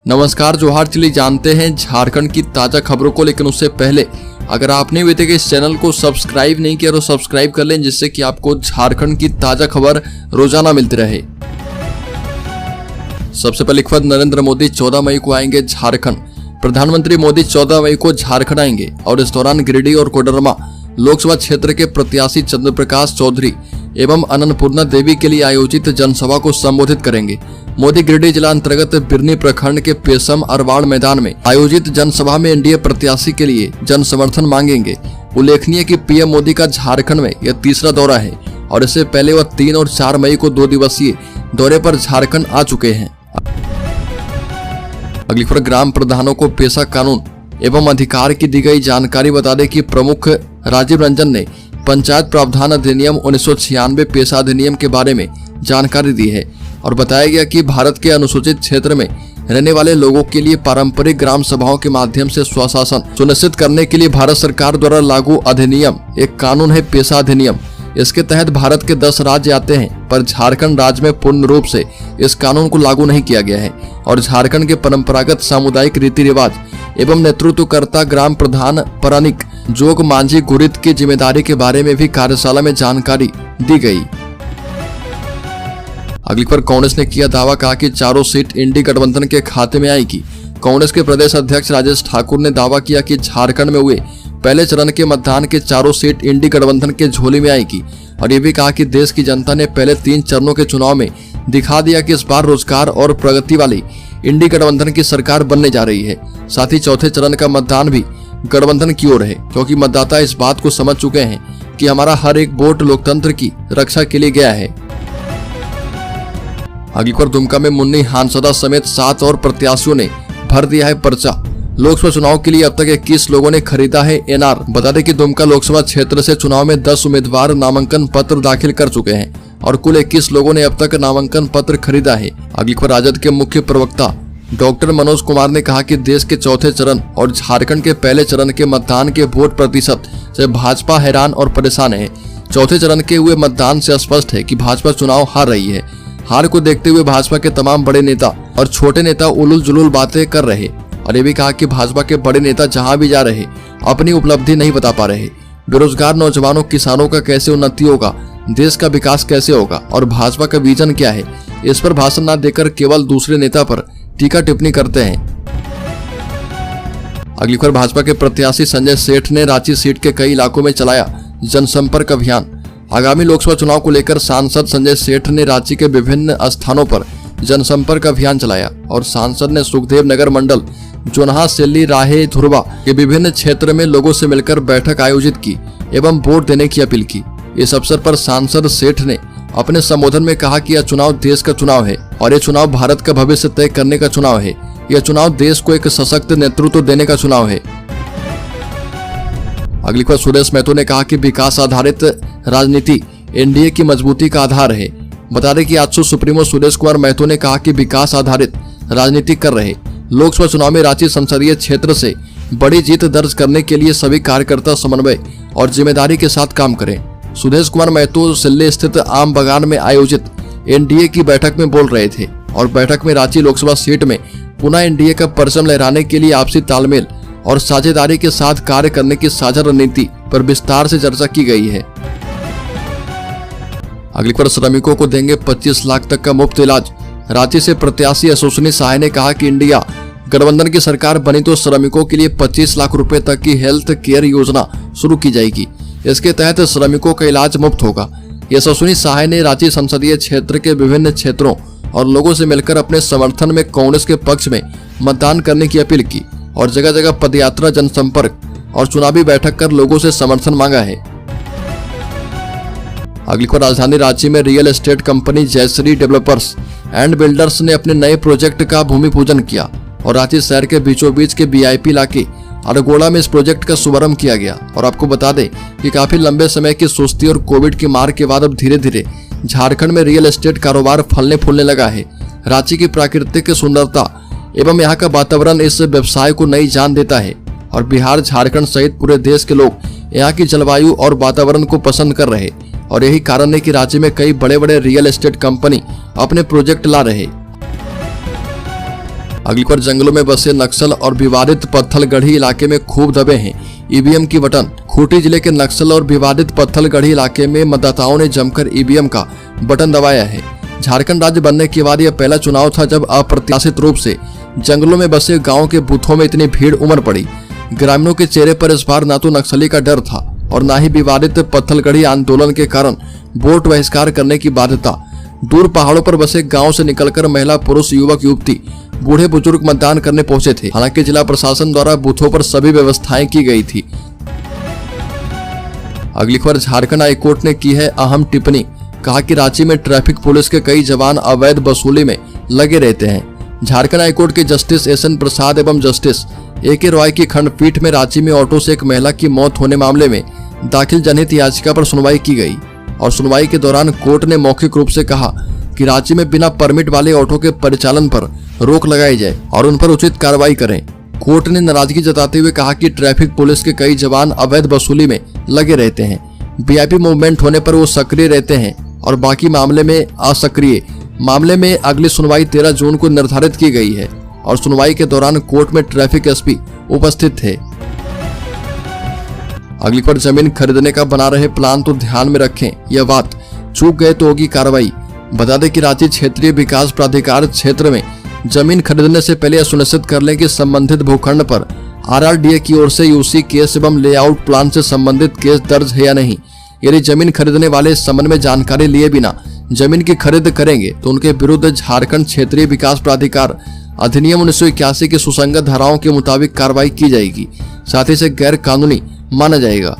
नमस्कार, जोहार। चलिए जानते हैं झारखंड की ताजा खबरों को, लेकिन उससे पहले अगर आपने अभी तक इस चैनल को सब्सक्राइब नहीं किया तो सब्सक्राइब कर लें, जिससे कि आपको झारखंड की ताजा खबर रोजाना मिलती रहे। सबसे पहले खबर, नरेंद्र मोदी 14 मई को आएंगे झारखंड। प्रधानमंत्री मोदी 14 मई को झारखंड आएंगे और इस दौरान गिरिडीह और कोडरमा लोकसभा क्षेत्र के प्रत्याशी चंद्र प्रकाश चौधरी एवं अन्नपूर्णा देवी के लिए आयोजित जनसभा को संबोधित करेंगे। मोदी गिरिडीह जिला अंतर्गत बिरनी प्रखंड के पेशम अरवाड़ मैदान में आयोजित जनसभा में एनडीए प्रत्याशी के लिए जन समर्थन मांगेंगे। उल्लेखनीय कि पीएम मोदी का झारखंड में यह तीसरा दौरा है और इससे पहले वह 3 और 4 मई को 2 दिवसीय दौरे पर झारखंड आ चुके हैं। अगली खबर, ग्राम प्रधानों को पेशा कानून एवं अधिकार की दी गई जानकारी। बता दें कि प्रमुख राजीव रंजन ने पंचायत प्रावधान अधिनियम 1996 पेशा अधिनियम के बारे में जानकारी दी है और बताया गया कि भारत के अनुसूचित क्षेत्र में रहने वाले लोगों के लिए पारंपरिक ग्राम सभाओं के माध्यम से स्वशासन सुनिश्चित करने के लिए भारत सरकार द्वारा लागू अधिनियम एक कानून है, पेशा अधिनियम। इसके तहत भारत के 10 राज्य आते हैं, पर झारखंड राज्य में पूर्ण रूप से इस कानून को लागू नहीं किया गया है और झारखंड के परंपरागत सामुदायिक रीति रिवाज एवं नेतृत्वकर्ता ग्राम प्रधान परानिक जोग मांझी गुरित की जिम्मेदारी के बारे में भी कार्यशाला में जानकारी दी गई। अगली पर कांग्रेस ने किया दावा, कहा कि चारों सीट इंडी गठबंधन के खाते में आएगी। कांग्रेस के प्रदेश अध्यक्ष राजेश ठाकुर ने दावा किया कि झारखंड में हुए पहले चरण के मतदान के चारों सीट इंडी गठबंधन के झोली में आएगी और ये भी कहा कि देश की जनता ने पहले 3 चरणों के चुनाव में दिखा दिया कि इस बार रोजगार और प्रगति वाली इंडी गठबंधन की सरकार बनने जा रही है। साथ ही चौथे चरण का मतदान भी गठबंधन की ओर है, क्योंकि मतदाता इस बात को समझ चुके हैं कि हमारा हर एक वोट लोकतंत्र की रक्षा के लिए गया है। अगली पर दुमका में मुन्नी हांसदा समेत 7 और प्रत्याशियों ने भर दिया है पर्चा। लोकसभा चुनाव के लिए अब तक 21 लोगों ने खरीदा है एनआर। बता दें कि दुमका लोकसभा क्षेत्र से चुनाव में 10 उम्मीदवार नामांकन पत्र दाखिल कर चुके हैं और कुल 21 लोगों ने अब तक नामांकन पत्र खरीदा है। अगली पर राजद के मुख्य प्रवक्ता डॉक्टर मनोज कुमार ने कहा कि देश के चौथे चरण और झारखंड के पहले चरण के मतदान के वोट प्रतिशत से भाजपा हैरान और परेशान है। चौथे चरण के हुए मतदान से स्पष्ट है कि भाजपा चुनाव हार रही है। हार को देखते हुए भाजपा के तमाम बड़े नेता और छोटे नेता उलूल जुलूल बातें कर रहे और ये भी कहा कि भाजपा के बड़े नेता जहां भी जा रहे अपनी उपलब्धि नहीं बता पा रहे। बेरोजगार नौजवानों किसानों का कैसे उन्नति होगा, देश का विकास कैसे होगा और भाजपा का विजन क्या है, इस पर भाषण न देकर केवल दूसरे नेता पर टीका टिप्पणी करते हैं। अगली खबर, भाजपा के प्रत्याशी संजय सेठ ने रांची सीट के कई इलाकों में चलाया जनसंपर्क अभियान। आगामी लोकसभा चुनाव को लेकर सांसद संजय सेठ ने रांची के विभिन्न स्थानों पर जनसंपर्क अभियान चलाया और सांसद ने सुखदेव नगर मंडल, जोनहा, सेल्ली, राहे, धुरवा के विभिन्न क्षेत्र में लोगों से मिलकर बैठक आयोजित की एवं वोट देने की अपील की। इस अवसर पर सांसद सेठ ने अपने संबोधन में कहा कि यह चुनाव देश का चुनाव है और यह चुनाव भारत का भविष्य तय करने का चुनाव है। यह चुनाव देश को एक सशक्त नेतृत्व देने का चुनाव है। अगली बार सुरेश महतो ने कहा कि विकास आधारित राजनीति एनडीए की मजबूती का आधार है। बता दें कि आजसू सुप्रीमो सुरेश कुमार महतो ने कहा कि विकास आधारित राजनीति कर रहे लोकसभा चुनाव में रांची संसदीय क्षेत्र से बड़ी जीत दर्ज करने के लिए सभी कार्यकर्ता समन्वय और जिम्मेदारी के साथ काम करें। सुरेश कुमार महतो सिल्ले स्थित आम बागान में आयोजित एनडीए की बैठक में बोल रहे थे और बैठक में रांची लोकसभा सीट में पुनः एनडीए का परचम लहराने के लिए आपसी तालमेल और साझेदारी के साथ कार्य करने की साझा रणनीति पर विस्तार से चर्चा की गई है। अगली पर श्रमिकों को देंगे 25 लाख तक का मुफ्त इलाज। रांची से प्रत्याशी अशोसनी सहाय ने कहा कि इंडिया गठबंधन की सरकार बनी तो श्रमिकों के लिए 25 लाख रुपए तक की हेल्थ केयर योजना शुरू की जाएगी। इसके तहत श्रमिकों का इलाज मुफ्त होगा। यशस्विनी सहाय ने रांची संसदीय क्षेत्र के विभिन्न क्षेत्रों और लोगों से मिलकर अपने समर्थन में कांग्रेस के पक्ष में मतदान करने की अपील की और जगह जगह पदयात्रा, जनसंपर्क और चुनावी बैठक कर लोगों से समर्थन मांगा है। अगली को राजधानी रांची में real estate company Jayshree developers and builders ने अपने नए प्रोजेक्ट का भूमि पूजन किया और रांची शहर के बीचों बीच के वीआईपी इलाके अरगोड़ा में इस प्रोजेक्ट का शुभारंभ किया गया। और आपको बता दें कि काफी लंबे समय की सुस्ती और कोविड की मार के बाद अब धीरे धीरे झारखंड में रियल एस्टेट कारोबार फलने फूलने लगा है। रांची की प्राकृतिक सुंदरता एवं यहाँ का वातावरण इस व्यवसाय को नई जान देता है और बिहार, झारखंड सहित पूरे देश के लोग यहाँ की जलवायु और वातावरण को पसंद कर रहे और यही कारण है कि राज्य में कई बड़े बड़े रियल एस्टेट कंपनी अपने प्रोजेक्ट ला रहे। अगली खबर, जंगलों में बसे नक्सल और विवादित पत्थलगढ़ी इलाके में खूब दबे हैं ईवीएम की बटन। खूंटी जिले के नक्सल और विवादित पत्थलगढ़ी इलाके में मतदाताओं ने जमकर ईवीएम का बटन दबाया है। झारखंड राज्य बनने के बाद यह पहला चुनाव था जब अप्रत्याशित रूप से जंगलों में बसे गाँव के बूथों में इतनी भीड़ उमड़ पड़ी। ग्रामीणों के चेहरे पर इस बार न तो नक्सली का डर था और न ही विवादित पत्थलगढ़ी आंदोलन के कारण वोट बहिष्कार करने की बाध्यता। दूर पहाड़ों पर बसे गांव से निकलकर महिला, पुरुष, युवक, युवती, बूढ़े बुजुर्ग मतदान करने पहुंचे थे। हालांकि जिला प्रशासन द्वारा बूथों पर सभी व्यवस्थाएं की गई थी। अगली खबर, झारखंड हाईकोर्ट ने की है अहम टिप्पणी। कहा कि रांची में ट्रैफिक पुलिस के कई जवान अवैध वसूली में लगे रहते हैं। झारखंड हाईकोर्ट के जस्टिस एसएन प्रसाद एवं जस्टिस एके रॉय की खंडपीठ में रांची में ऑटो से एक महिला की मौत होने मामले में दाखिल जनहित याचिका पर सुनवाई की गई और सुनवाई के दौरान कोर्ट ने मौखिक रूप से कहा कि रांची में बिना परमिट वाले ऑटो के परिचालन पर रोक लगाई जाए और उन पर उचित कार्रवाई करें। कोर्ट ने नाराजगी जताते हुए कहा कि ट्रैफिक पुलिस के कई जवान अवैध वसूली में लगे रहते हैं। वीआईपी मूवमेंट होने पर वो सक्रिय रहते हैं और बाकी मामले में असक्रिय। मामले में अगली सुनवाई 13 जून को निर्धारित की गई है और सुनवाई के दौरान कोर्ट में ट्रैफिक एसपी उपस्थित थे। अगली बार जमीन खरीदने का बना रहे प्लान तो ध्यान में रखें, यह बात चूक गए तो होगी कार्रवाई। बता दें कि रांची क्षेत्रीय विकास प्राधिकार क्षेत्र में जमीन खरीदने से पहले यह सुनिश्चित कर लें कि संबंधित भूखंड पर आरआरडीए की ओर से यूसी केस एवं लेआउट प्लान से संबंधित केस दर्ज है या नहीं। यदि जमीन खरीदने वाले इस संबंध में जानकारी लिए बिना जमीन की खरीद करेंगे तो उनके विरुद्ध झारखंड क्षेत्रीय विकास प्राधिकार अधिनियम 1981 की सुसंगत धाराओं के मुताबिक कार्रवाई की जाएगी, साथ ही इसे गैर कानूनी माना जाएगा।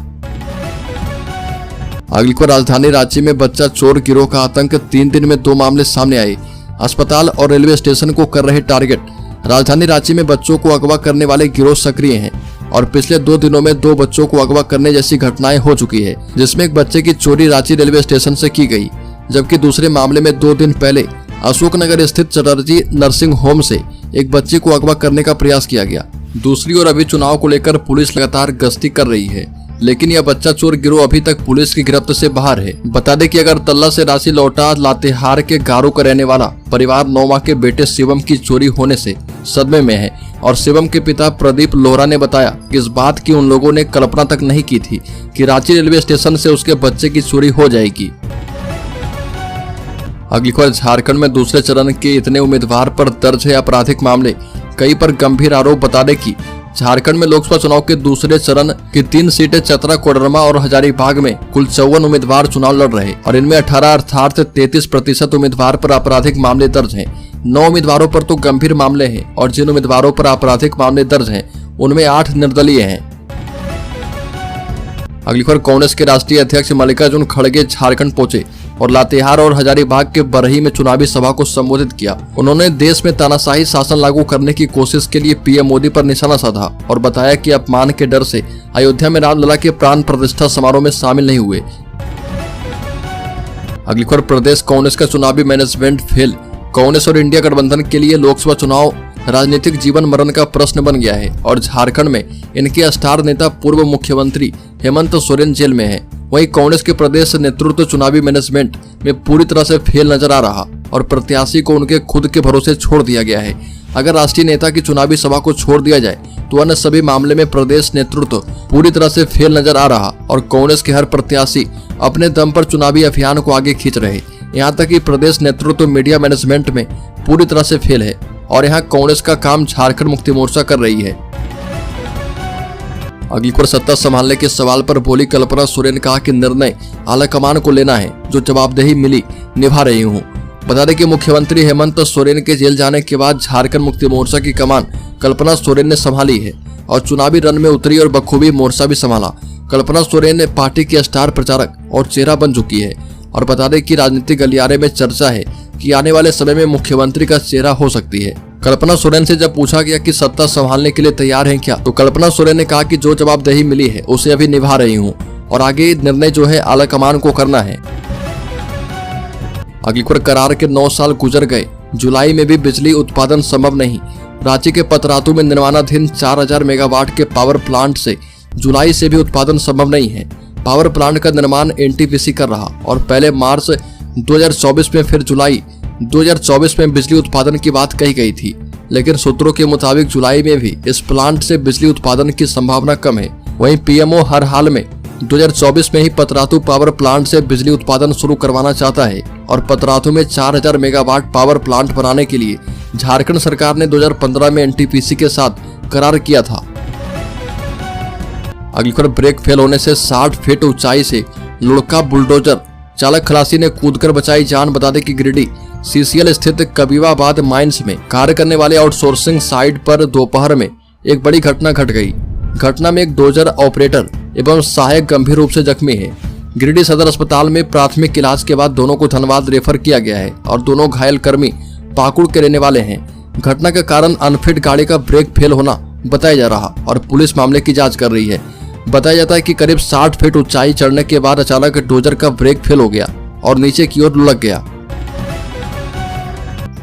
अगली खबर, राजधानी रांची में बच्चा चोर गिरोह का आतंक, 3 दिन में 2 मामले सामने आए। अस्पताल और रेलवे स्टेशन को कर रहे टारगेट। राजधानी रांची में बच्चों को अगवा करने वाले गिरोह सक्रिय हैं और पिछले 2 दिनों में 2 बच्चों को अगवा करने जैसी घटनाएं हो चुकी है, जिसमें एक बच्चे की चोरी रांची रेलवे स्टेशन से की गई, जबकि दूसरे मामले में 2 दिन पहले अशोकनगर स्थित चटर्जी नर्सिंग होम से एक बच्चे को अगवा करने का प्रयास किया गया। दूसरी ओर अभी चुनाव को लेकर पुलिस लगातार गश्ती कर रही है, लेकिन यह बच्चा चोर गिरोह अभी तक पुलिस की गिरफ्त से बाहर है। बता दें कि अगरतला से रांची लौटा लातेहार के गारो का रहने वाला परिवार 9 माह के बेटे शिवम की चोरी होने से सदमे में है और शिवम के पिता प्रदीप लोहरा ने बताया कि इस बात की उन लोगों ने कल्पना तक नहीं की थी कि रांची रेलवे स्टेशन से उसके बच्चे की चोरी हो जाएगी। अगली खबर, झारखंड में दूसरे चरण के इतने उम्मीदवार पर दर्ज है आपराधिक मामले, कई पर गंभीर आरोप। बता दें कि झारखंड में लोकसभा चुनाव के दूसरे चरण की 3 सीटें चतरा, कोडरमा और हजारीबाग में कुल 54 उम्मीदवार चुनाव लड़ रहे और इनमें 18 अर्थात 33% उम्मीदवार पर आपराधिक मामले दर्ज हैं। 9 उम्मीदवारों पर तो गंभीर मामले हैं और जिन उम्मीदवारों पर आपराधिक मामले दर्ज हैं उनमें 8 निर्दलीय हैं। अगली खबर, कांग्रेस के राष्ट्रीय अध्यक्ष मल्लिकार्जुन खड़गे झारखंड पहुंचे और लातेहार और हजारीबाग के बरही में चुनावी सभा को संबोधित किया। उन्होंने देश में तानाशाही शासन लागू करने की कोशिश के लिए पीएम मोदी पर निशाना साधा और बताया कि अपमान के डर से अयोध्या में रामलला के प्राण प्रतिष्ठा समारोह में शामिल नहीं हुए। अगली खबर, प्रदेश कांग्रेस का चुनावी मैनेजमेंट फेल। कांग्रेस और इंडिया गठबंधन के लिए लोकसभा चुनाव राजनीतिक जीवन मरण का प्रश्न बन गया है और झारखंड में इनके स्टार नेता पूर्व मुख्यमंत्री हेमंत सोरेन जेल में है। वहीं कांग्रेस के प्रदेश नेतृत्व चुनावी मैनेजमेंट में पूरी तरह से फेल नजर आ रहा और प्रत्याशी को उनके खुद के भरोसे छोड़ दिया गया है। अगर राष्ट्रीय नेता की चुनावी सभा को छोड़ दिया जाए तो अन्य सभी मामले में प्रदेश नेतृत्व पूरी तरह से फेल नजर आ रहा और कांग्रेस के हर प्रत्याशी अपने दम पर चुनावी अभियान को आगे खींच रहे। यहाँ तक कि प्रदेश नेतृत्व मीडिया मैनेजमेंट में पूरी तरह से फेल है और यहाँ कांग्रेस का काम झारखंड मुक्ति मोर्चा कर रही है। अगली खबर, सत्ता संभालने के सवाल पर बोली कल्पना सोरेन ने कहा कि निर्णय आलाकमान को लेना है, जो जवाबदेही मिली निभा रही हूँ। बता दें कि मुख्यमंत्री हेमंत सोरेन के जेल जाने के बाद झारखंड मुक्ति मोर्चा की कमान कल्पना सोरेन ने संभाली है और चुनावी रण में उतरी और बखूबी मोर्चा भी संभाला। कल्पना सोरेन पार्टी की स्टार प्रचारक और चेहरा बन चुकी है और बता दें कि राजनीतिक गलियारे में चर्चा है कि आने वाले समय में मुख्यमंत्री का चेहरा हो सकती है। कल्पना सोरेन से जब पूछा गया कि सत्ता संभालने के लिए तैयार हैं क्या, तो कल्पना सोरेन ने कहा कि जो जवाबदेही मिली है उसे अभी निभा रही हूं और आगे निर्णय जो है आलाकमान को करना है। अगली खबर, करार के 9 साल गुजर गए, जुलाई में भी बिजली उत्पादन संभव नहीं। रांची के पतरातू में निर्माणाधीन 4000 मेगावाट के पावर प्लांट से जुलाई से भी उत्पादन संभव नहीं है। पावर प्लांट का निर्माण एनटीपीसी कर रहा और पहले मार्च 2024 में फिर जुलाई 2024 में बिजली उत्पादन की बात कही गई थी। लेकिन सूत्रों के मुताबिक जुलाई में भी इस प्लांट से बिजली उत्पादन की संभावना कम है। वहीं पीएमओ हर हाल में 2024 में ही पतरातू पावर प्लांट से बिजली उत्पादन शुरू करवाना चाहता है और पतरातू में 4000 मेगावाट पावर प्लांट बनाने के लिए झारखंड सरकार ने 2015 में एनटीपीसी के साथ करार किया था। अगली खबर, ब्रेक फेल होने से 60 फीट ऊंचाई से लुढ़का बुलडोजर, चालक खलासी ने कूदकर बचाई जान। बता दें कि गिरिडीह सीसीएल स्थित कबीवाबाद माइंस में कार्य करने वाले आउटसोर्सिंग साइट पर दोपहर में एक बड़ी घटना घट गई। घटना में एक डोजर ऑपरेटर एवं सहायक गंभीर रूप से जख्मी है। गिरिडीह सदर अस्पताल में प्राथमिक इलाज के बाद दोनों को धनबाद रेफर किया गया है और दोनों घायल कर्मी पाकुड़ के रहने वाले हैं। घटना का कारण अनफिट गाड़ी का ब्रेक फेल होना बताया जा रहा और पुलिस मामले की जांच कर रही है। बताया जाता है कि करीब 60 फीट ऊंचाई चढ़ने के बाद अचानक डोजर का ब्रेक फेल हो गया और नीचे की ओर लुढ़क गया।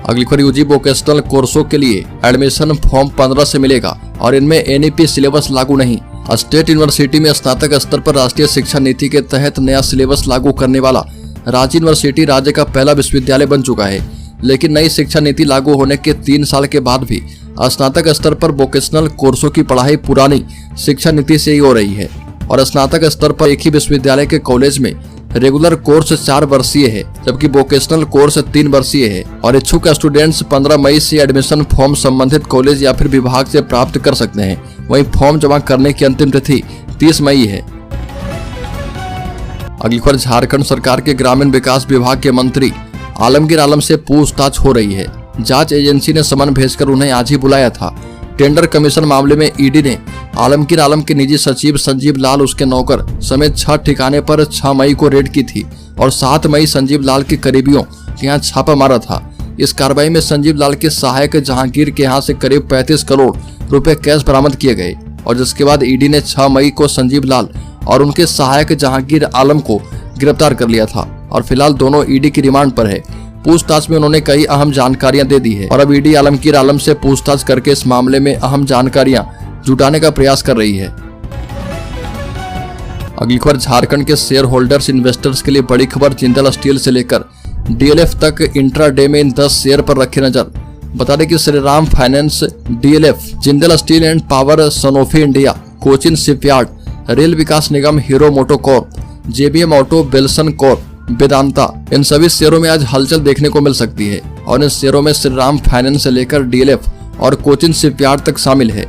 अगली खबर, यूजी वोकेशनल कोर्सों के लिए एडमिशन फॉर्म 15 से मिलेगा और इनमें एनईपी सिलेबस लागू नहीं। स्टेट यूनिवर्सिटी में स्नातक स्तर पर राष्ट्रीय शिक्षा नीति के तहत नया सिलेबस लागू करने वाला रांची यूनिवर्सिटी राज्य का पहला विश्वविद्यालय बन चुका है। लेकिन नई शिक्षा नीति लागू होने के 3 साल के बाद भी स्नातक स्तर पर वोकेशनल कोर्सों की पढ़ाई पुरानी शिक्षा नीति से ही हो रही है और स्नातक स्तर पर एक ही विश्वविद्यालय के कॉलेज में रेगुलर कोर्स 4 वर्षीय है जबकि वोकेशनल कोर्स 3 वर्षीय है और इच्छुक स्टूडेंट्स 15 मई से एडमिशन फॉर्म संबंधित कॉलेज या फिर विभाग से प्राप्त कर सकते हैं। वहीं फॉर्म जमा करने की अंतिम तिथि 30 मई है। अगली खबर, झारखंड सरकार के ग्रामीण विकास विभाग के मंत्री आलमगीर आलम से पूछताछ हो रही है। जांच एजेंसी ने समन भेजकर उन्हें आज ही बुलाया था। टेंडर कमीशन मामले में ईडी ने आलमगीर आलम के निजी सचिव संजीव लाल, उसके नौकर समेत 6 ठिकाने पर 6 मई को रेड की थी और 7 मई संजीव लाल के करीबियों के यहाँ छापा मारा था। इस कार्रवाई में संजीव लाल के सहायक जहांगीर के यहाँ से करीब 35 करोड़ रुपए कैश बरामद किए गए और जिसके बाद ईडी ने 6 मई को संजीव लाल और उनके सहायक जहांगीर आलम को गिरफ्तार कर लिया था और फिलहाल दोनों ईडी की रिमांड पर है। पूछताछ में उन्होंने कई अहम जानकारियां दे दी है और अब ईडी आलमगीर आलम से पूछताछ करके इस मामले में अहम जानकारियां जुटाने का प्रयास कर रही है। अगली खबर, झारखंड के शेयर होल्डर्स इन्वेस्टर्स के लिए बड़ी खबर। जिंदल स्टील से लेकर डीएलएफ तक इंट्राडे में इन 10 शेयर पर रखे नजर। बता दें कि Shriram finance, DLF, Jindal steel and power, Sanofi India, Cochin shipyard, rail Vikas Nigam, Hero MotoCorp, JBM auto, बेल्सन कॉर्प, वेदांता, इन सभी शेयरों में आज हलचल देखने को मिल सकती है और इन शेयरों में श्रीराम फाइनेंस से लेकर डीएलएफ और कोचिन शिपयार्ड तक शामिल है।